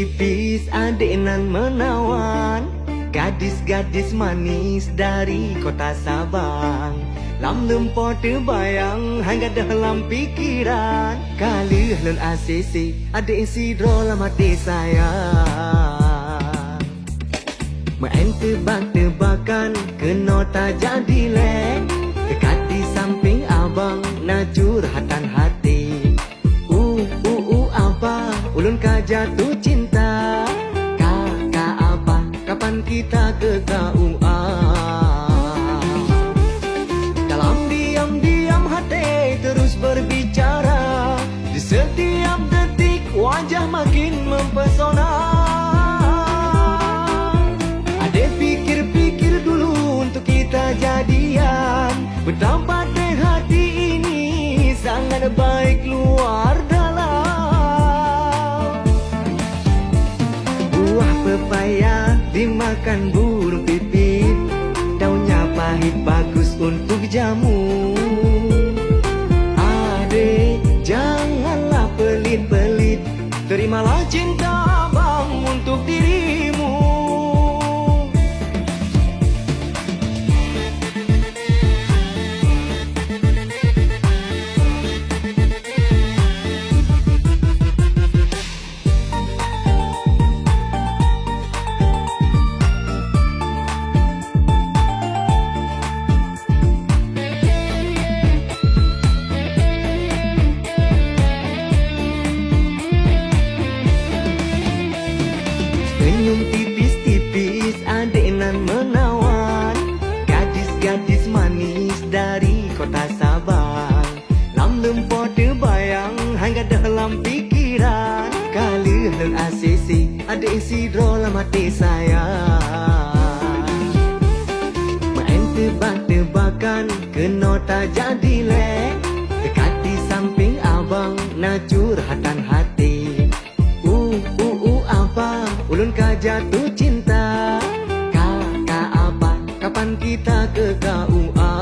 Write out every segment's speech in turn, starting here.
tipis adik nan menawan, gadis-gadis manis dari kota Sabang. Lam lempor terbayang hingga dalam pikiran, kali lun ACC adik sidro lam hati sayang. Main tebak-tebakan kena tak jadi lek, dekat di samping abang nak curhatan hati. Apa ulun ka jatuh cinta, kakak apa kapan kita ke KUA. Dalam diam-diam hati terus berbicara, di setiap detik wajah makin mempesona. Adek pikir-pikir dulu untuk kita jadian, betapa deh hati ini sangat baik luar dalam. Buah pepaya dimakan burung pipit, daunnya pahit bagus untuk jamu. Adek janganlah pelit-pelit, terimalah cinta abang untuk dirimu. Senyum tipis-tipis adik nan menawan, gadis-gadis manis dari kota Sabang. Lam lempor terbayang hingga dalam pikiran, kali lun ACC adik sidro lam hati sayang. Main tebak-tebakan kena tak jadi lek, dekat di samping abang nak curhatan hati. Apa ulun ka jatuh cinta, kakak apa kapan kita ke KUA.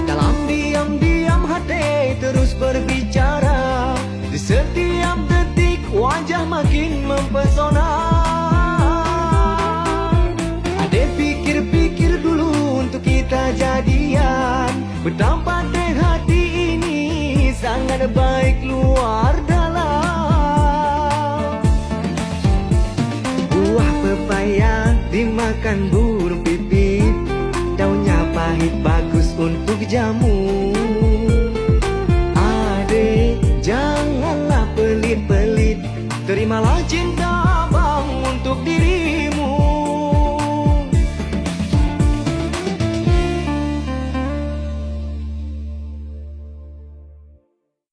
Dalam diam-diam hati terus berbicara, di setiap detik wajah makin mempesona. Adek pikir-pikir dulu untuk kita jadian, betapa deh hati ini sangat baik luar dalam. Buah pepaya dimakan burung pipit, daunnya pahit bagus untuk jamu. Adek janganlah pelit-pelit, terimalah cinta